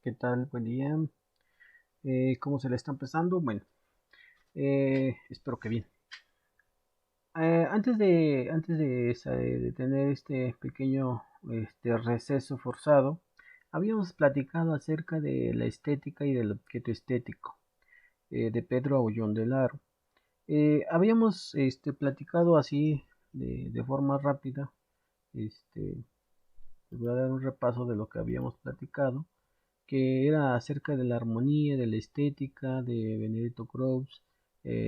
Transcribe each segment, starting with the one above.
¿Qué tal? Buen día. ¿Cómo se le está empezando? Bueno, espero que bien. Antes de tener este pequeño receso forzado, habíamos platicado acerca de la estética y del objeto estético de Pedro Aullón del Aro. Habíamos platicado así de forma rápida. Este, Les voy a dar un repaso de lo que habíamos platicado, que era acerca de la armonía, de la estética, de Benedetto Croce,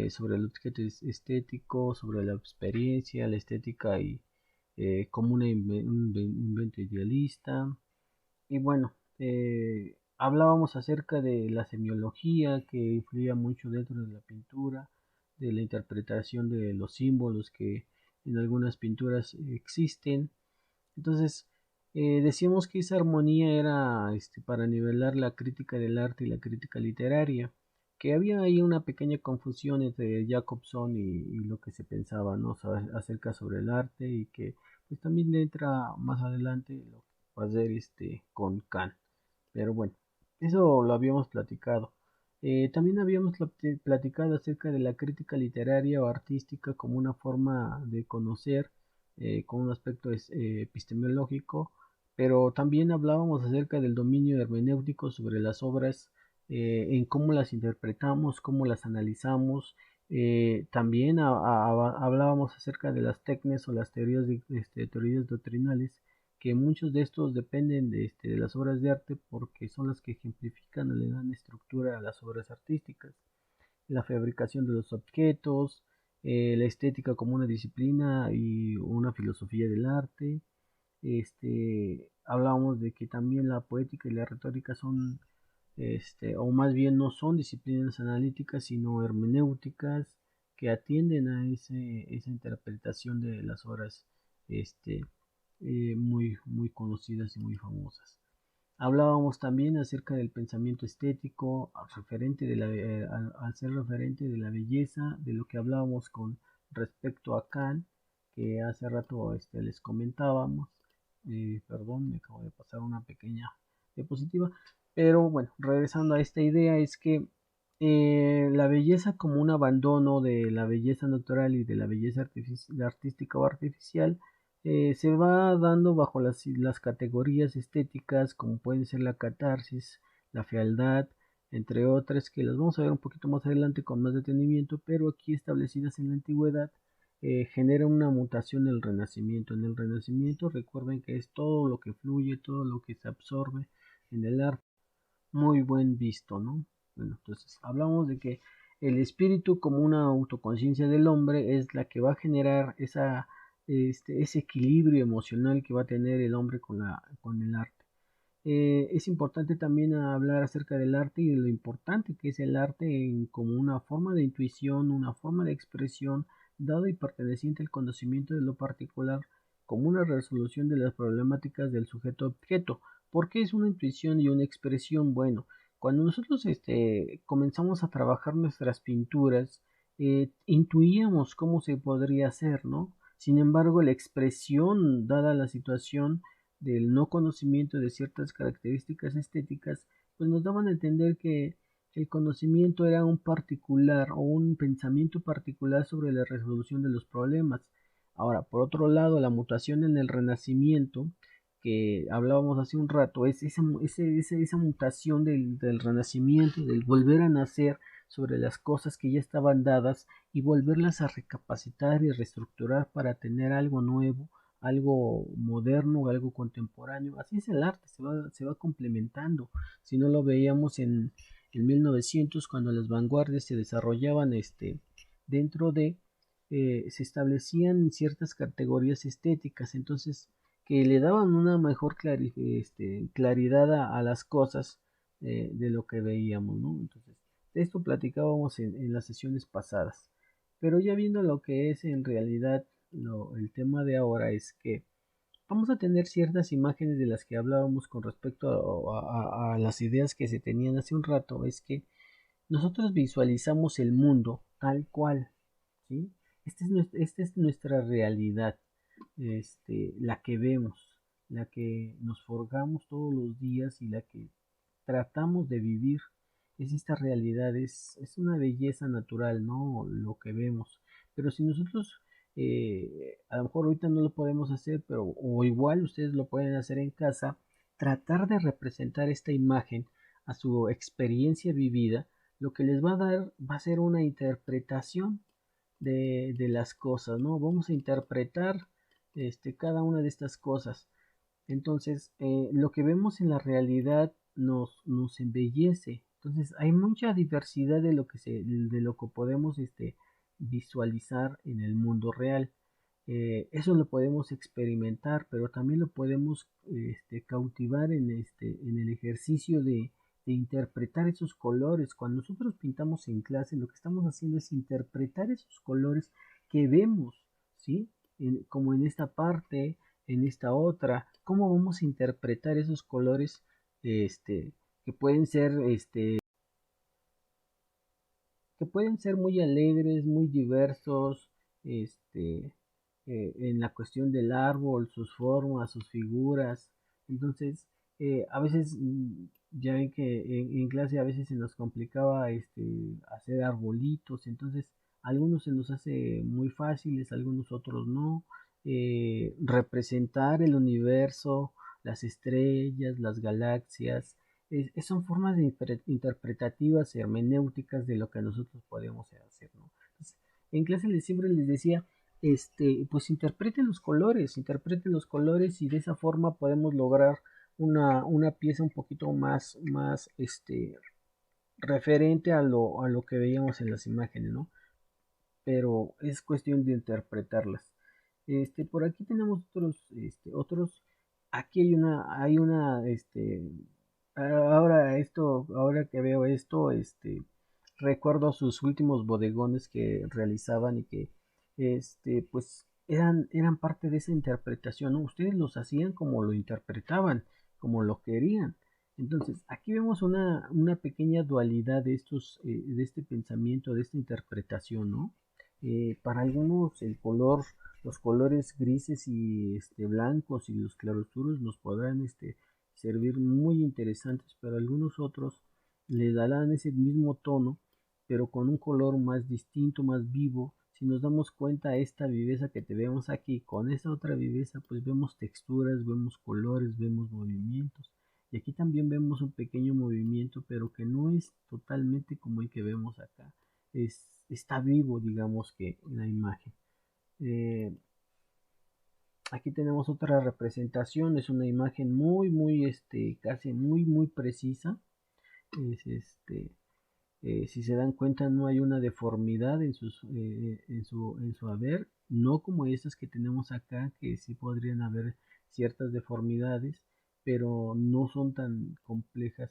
sobre el objeto estético, sobre la experiencia, la estética y como un invento idealista. Y bueno, hablábamos acerca de la semiología que influía mucho dentro de la pintura, de la interpretación de los símbolos que en algunas pinturas existen. Entonces, decíamos que esa armonía era para nivelar la crítica del arte y la crítica literaria, que había ahí una pequeña confusión entre Jacobson y lo que se pensaba, ¿no? Acerca sobre el arte y que pues también entra más adelante lo que va a hacer con Kant. Pero bueno, eso lo habíamos platicado. También habíamos platicado acerca de la crítica literaria o artística como una forma de conocer con un aspecto epistemológico, pero también hablábamos acerca del dominio hermenéutico sobre las obras, en cómo las interpretamos, cómo las analizamos. También hablábamos acerca de las técnicas o las teorías doctrinales, que muchos de estos dependen de las obras de arte porque son las que ejemplifican o le dan estructura a las obras artísticas. La fabricación de los objetos, la estética como una disciplina y una filosofía del arte. Hablábamos de que también la poética y la retórica son, o más bien no son disciplinas analíticas, sino hermenéuticas que atienden a esa interpretación de las obras este, muy conocidas y muy famosas. Hablábamos también acerca del pensamiento estético, al ser referente de la belleza, de lo que hablábamos con respecto a Kant, que hace rato les comentábamos. Perdón, me acabo de pasar una pequeña diapositiva. Pero bueno, regresando a esta idea, es que la belleza como un abandono de la belleza natural y de la belleza artística o artificial se va dando bajo las categorías estéticas como pueden ser la catarsis, la fealdad, entre otras que las vamos a ver un poquito más adelante con más detenimiento, pero aquí establecidas en la antigüedad genera una mutación en el Renacimiento. En el Renacimiento recuerden que es todo lo que fluye, todo lo que se absorbe en el arte, muy buen visto, ¿no? Bueno, entonces hablamos de que el espíritu como una autoconciencia del hombre es la que va a generar ese equilibrio emocional que va a tener el hombre con el arte. Es importante también hablar acerca del arte y de lo importante que es el arte como una forma de intuición, una forma de expresión, dado y perteneciente al conocimiento de lo particular, como una resolución de las problemáticas del sujeto objeto. ¿Por qué es una intuición y una expresión? Bueno, cuando nosotros comenzamos a trabajar nuestras pinturas, intuíamos cómo se podría hacer, ¿no? Sin embargo, la expresión, dada la situación, del no conocimiento de ciertas características estéticas, pues nos daban a entender que el conocimiento era un particular o un pensamiento particular sobre la resolución de los problemas. Ahora, por otro lado, la mutación en el Renacimiento, que hablábamos hace un rato, es esa mutación del Renacimiento, del volver a nacer sobre las cosas que ya estaban dadas y volverlas a recapacitar y reestructurar para tener algo nuevo, algo moderno, algo contemporáneo. Así es el arte, se va complementando. Si no lo veíamos en 1900, cuando las vanguardias se desarrollaban dentro de, se establecían ciertas categorías estéticas, entonces que le daban una mejor claridad a las cosas de lo que veíamos, ¿no? Entonces, de esto platicábamos en las sesiones pasadas. Pero ya viendo lo que es en realidad el tema de ahora es que vamos a tener ciertas imágenes de las que hablábamos con respecto a las ideas que se tenían hace un rato. Es que nosotros visualizamos el mundo tal cual, ¿sí? Esta es nuestra realidad, la que vemos, la que nos forjamos todos los días y la que tratamos de vivir, es esta realidad, es una belleza natural, ¿no? Lo que vemos. Pero si nosotros, a lo mejor ahorita no lo podemos hacer, pero o igual ustedes lo pueden hacer en casa, tratar de representar esta imagen a su experiencia vivida, lo que les va a dar va a ser una interpretación de las cosas, ¿no? Vamos a interpretar cada una de estas cosas. Entonces, lo que vemos en la realidad nos embellece. Entonces, hay mucha diversidad de lo que podemos visualizar en el mundo real. Eso lo podemos experimentar, pero también lo podemos cautivar en el ejercicio de interpretar esos colores. Cuando nosotros pintamos en clase, lo que estamos haciendo es interpretar esos colores que vemos, ¿sí? Como en esta parte, en esta otra. ¿Cómo vamos a interpretar esos colores que pueden ser muy alegres, muy diversos, este, en la cuestión del árbol, sus formas, sus figuras? Entonces, a veces, ya ven que en clase a veces se nos complicaba hacer arbolitos, entonces algunos se nos hace muy fáciles, algunos otros no. Representar el universo, las estrellas, las galaxias, son formas interpretativas, hermenéuticas de lo que nosotros podemos hacer, ¿no? Entonces, en clase siempre les decía, pues interpreten los colores y de esa forma podemos lograr una pieza un poquito más referente a lo que veíamos en las imágenes, ¿no? Pero es cuestión de interpretarlas. Por aquí tenemos otros. Aquí ahora que veo esto, recuerdo sus últimos bodegones que realizaban y que, pues, eran parte de esa interpretación, ¿no? Ustedes los hacían como lo interpretaban, como lo querían. Entonces, aquí vemos una pequeña dualidad de este pensamiento, de esta interpretación, ¿no? Para algunos los colores grises y blancos y los claroscuros nos podrán servir muy interesantes, pero algunos otros le darán ese mismo tono, pero con un color más distinto, más vivo. Si nos damos cuenta, esta viveza que te vemos aquí, con esta otra viveza, pues vemos texturas, vemos colores, vemos movimientos. Y aquí también vemos un pequeño movimiento, pero que no es totalmente como el que vemos acá. Está vivo, digamos que, en la imagen. Eh, Aquí tenemos otra representación, es una imagen casi muy precisa. Es si se dan cuenta, no hay una deformidad en su haber, no como estas que tenemos acá, que sí podrían haber ciertas deformidades, pero no son tan complejas.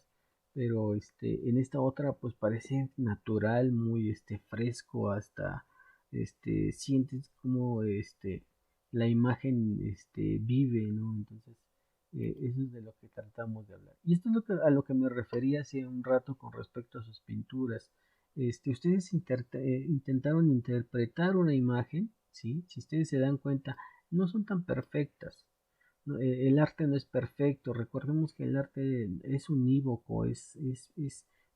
Pero en esta otra, pues parece natural, muy fresco, hasta sientes como la imagen vive, ¿no? Entonces, eso es de lo que tratamos de hablar. Y esto es a lo que me refería hace un rato con respecto a sus pinturas. Ustedes intentaron interpretar una imagen, ¿sí? Si ustedes se dan cuenta, no son tan perfectas. ¿No? El arte no es perfecto. Recordemos que el arte es unívoco, es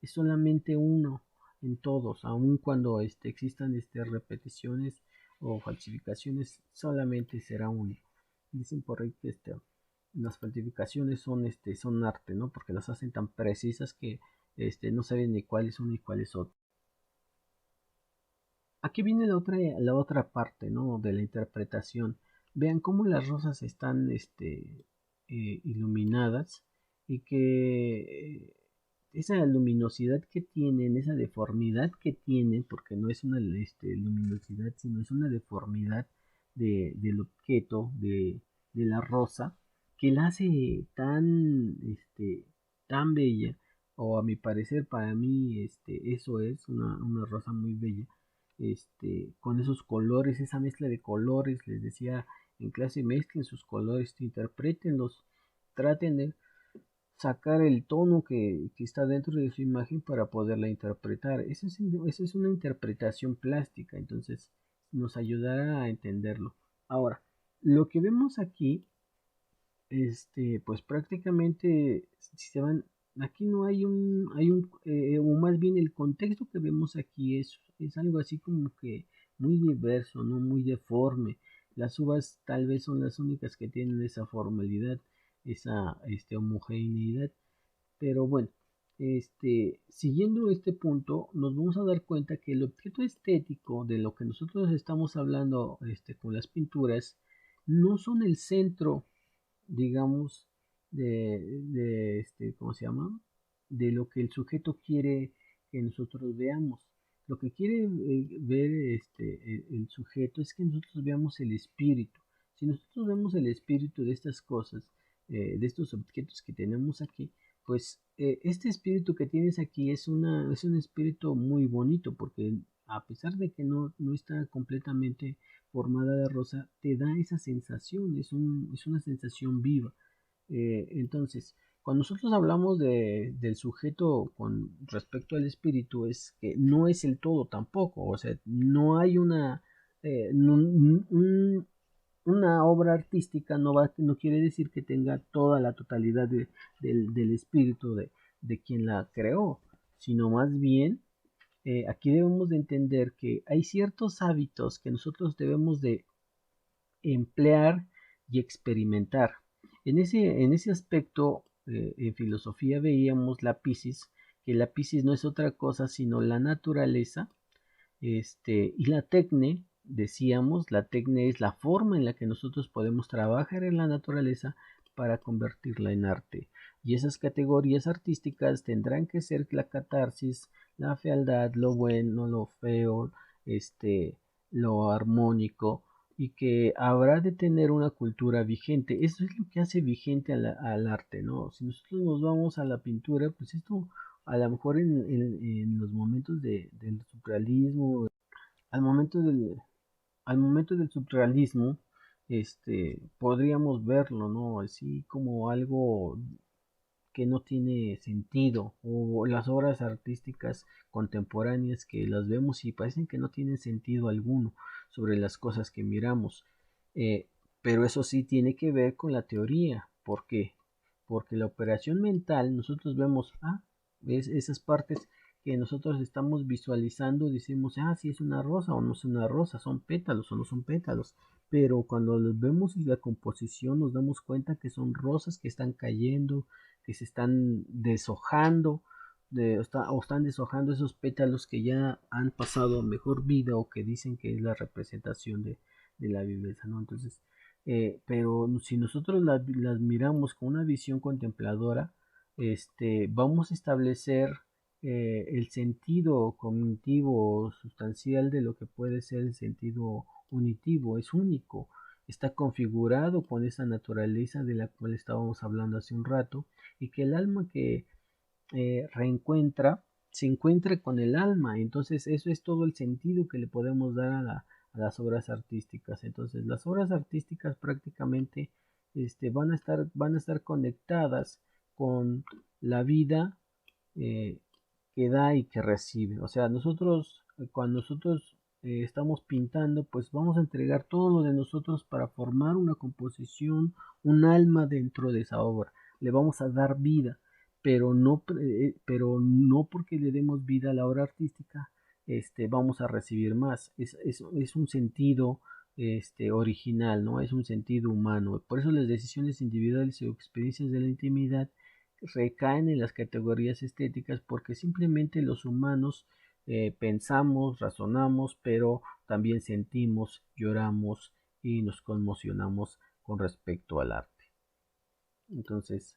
solamente uno en todos, aun cuando existan repeticiones o falsificaciones, solamente será uno. Dicen por ahí que las falsificaciones son arte, ¿no? Porque las hacen tan precisas que no saben ni cuál es uno y cuál es otro. Aquí viene la otra parte, ¿no? De la interpretación. Vean cómo las rosas están iluminadas y que esa luminosidad que tienen, esa deformidad que tienen, porque no es una luminosidad, sino es una deformidad del objeto, de la rosa, que la hace tan bella, o a mi parecer, para mí, eso es una rosa muy bella, con esos colores, esa mezcla de colores. Les decía en clase, mezclen sus colores, interpretenlos, traten de sacar el tono que está dentro de su imagen para poderla interpretar. Eso es una interpretación plástica, entonces nos ayudará a entenderlo. Ahora, lo que vemos aquí, pues prácticamente, si se van, aquí no o más bien el contexto que vemos aquí es algo así como que muy diverso, no muy deforme. Las uvas tal vez son las únicas que tienen esa formalidad, esa homogeneidad, pero bueno, siguiendo este punto, nos vamos a dar cuenta que el objeto estético de lo que nosotros estamos hablando con las pinturas no son el centro, digamos, ¿cómo se llama? De lo que el sujeto quiere que nosotros veamos. Lo que quiere ver el sujeto es que nosotros veamos el espíritu. Si nosotros vemos el espíritu de estas cosas, de estos objetos que tenemos aquí, pues este espíritu que tienes aquí es un espíritu muy bonito porque a pesar de que no está completamente formada de rosa, te da esa sensación, es una sensación viva. Entonces, cuando nosotros hablamos del sujeto con respecto al espíritu, es que no es el todo tampoco, o sea, no hay una obra artística no quiere decir que tenga toda la totalidad del espíritu de quien la creó, sino más bien aquí debemos de entender que hay ciertos hábitos que nosotros debemos de emplear y experimentar. En ese aspecto, en filosofía veíamos la Piscis, que la Piscis no es otra cosa sino la naturaleza, y la tecne, decíamos, la tecne es la forma en la que nosotros podemos trabajar en la naturaleza para convertirla en arte. Y esas categorías artísticas tendrán que ser la catarsis, la fealdad, lo bueno, lo feo, lo armónico, y que habrá de tener una cultura vigente. Eso es lo que hace vigente al arte, ¿no? Si nosotros nos vamos a la pintura, pues esto a lo mejor en los momentos del surrealismo, al momento del, al momento del surrealismo, podríamos verlo, ¿no? Así como algo que no tiene sentido, o las obras artísticas contemporáneas que las vemos y parecen que no tienen sentido alguno sobre las cosas que miramos. Eh, pero eso sí tiene que ver con la teoría. ¿Por qué? Porque la operación mental, nosotros vemos, esas partes que nosotros estamos visualizando, decimos, sí es una rosa o no es una rosa, son pétalos o no son pétalos, pero cuando los vemos en la composición nos damos cuenta que son rosas que están cayendo, que se están deshojando, o están deshojando esos pétalos que ya han pasado mejor vida o que dicen que es la representación de la viveza, ¿no? Entonces, pero si nosotros las miramos con una visión contempladora, vamos a establecer el sentido cognitivo o sustancial de lo que puede ser el sentido unitivo, es único, está configurado con esa naturaleza de la cual estábamos hablando hace un rato, y que el alma que reencuentra se encuentra con el alma. Entonces eso es todo el sentido que le podemos dar a las obras artísticas. Entonces las obras artísticas prácticamente van a estar conectadas con la vida eh, que da y que recibe. O sea, nosotros, cuando nosotros estamos pintando, pues vamos a entregar todo lo de nosotros para formar una composición, un alma dentro de esa obra. Le vamos a dar vida, pero no porque le demos vida a la obra artística, vamos a recibir más. Es un sentido original, ¿no? Es un sentido humano. Por eso las decisiones individuales y experiencias de la intimidad recaen en las categorías estéticas, porque simplemente los humanos pensamos, razonamos, pero también sentimos, lloramos y nos conmocionamos con respecto al arte. Entonces,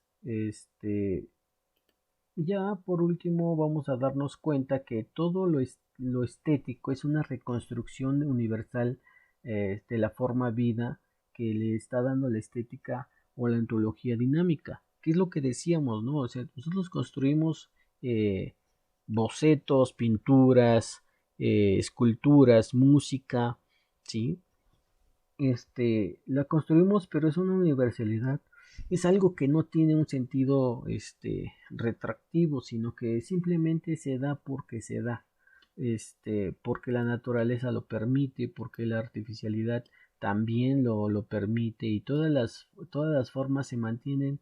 ya por último vamos a darnos cuenta que todo lo estético es una reconstrucción universal de la forma vida que le está dando la estética o la ontología dinámica, que es lo que decíamos, ¿no? O sea, nosotros construimos eh, bocetos, pinturas, esculturas, música, ¿sí? La construimos, pero es una universalidad, es algo que no tiene un sentido retractivo, sino que simplemente se da porque se da, porque la naturaleza lo permite, porque la artificialidad también lo permite, y todas las formas se mantienen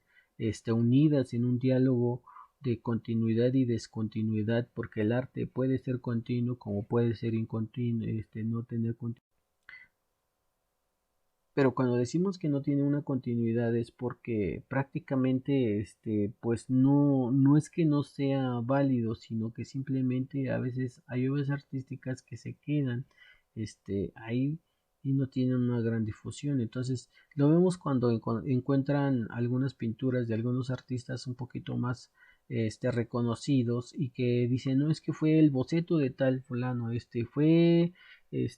unidas en un diálogo de continuidad y descontinuidad, porque el arte puede ser continuo como puede ser incontinuo, no tener continuidad. Pero cuando decimos que no tiene una continuidad es porque prácticamente pues no es que no sea válido, sino que simplemente a veces hay obras artísticas que se quedan ahí y no tienen una gran difusión. Entonces lo vemos cuando encuentran algunas pinturas de algunos artistas un poquito más reconocidos y que dicen, no, es que fue el boceto de tal fulano, fue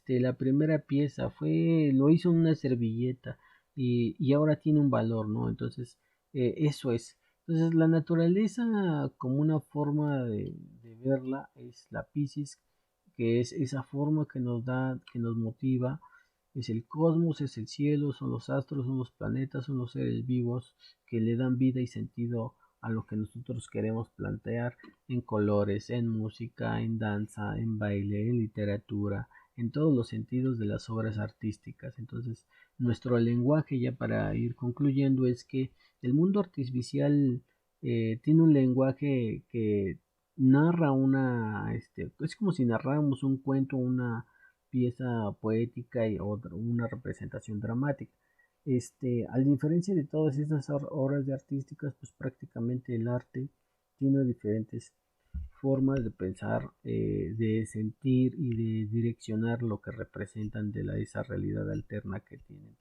la primera pieza lo hizo en una servilleta y ahora tiene un valor, ¿no? Entonces, eso es. Entonces, la naturaleza como una forma de verla es la Piscis, que es esa forma que nos da, que nos motiva, es el cosmos, es el cielo, son los astros, son los planetas, son los seres vivos que le dan vida y sentido a lo que nosotros queremos plantear en colores, en música, en danza, en baile, en literatura, en todos los sentidos de las obras artísticas. Entonces, nuestro lenguaje, ya para ir concluyendo, es que el mundo artificial tiene un lenguaje que narra es como si narráramos un cuento, una pieza poética y otra, una representación dramática. A diferencia de todas estas obras de artísticas, pues prácticamente el arte tiene diferentes formas de pensar, de sentir y de direccionar lo que representan esa realidad alterna que tienen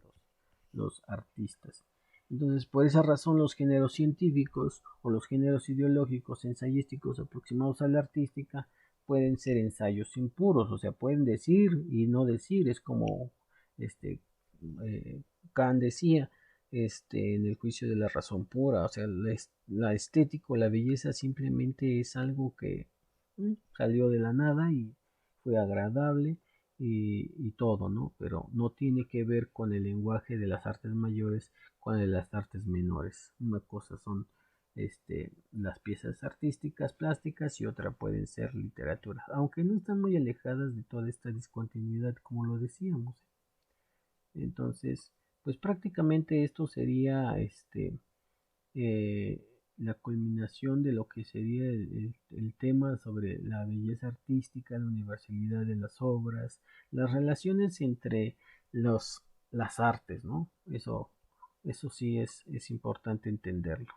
los artistas. Entonces, por esa razón, los géneros científicos o los géneros ideológicos, ensayísticos aproximados a la artística pueden ser ensayos impuros, o sea, pueden decir y no decir, es como este Kant decía, en el juicio de la razón pura, o sea, la estética o la belleza simplemente es algo que salió de la nada y fue agradable y todo, ¿no? Pero no tiene que ver con el lenguaje de las artes mayores con el de las artes menores. Una cosa son las piezas artísticas plásticas y otra pueden ser literatura, aunque no están muy alejadas de toda esta discontinuidad como lo decíamos. Entonces, pues prácticamente esto sería eh, la culminación de lo que sería el tema sobre la belleza artística, la universalidad de las obras, las relaciones entre las artes, ¿no? Eso sí es importante entenderlo.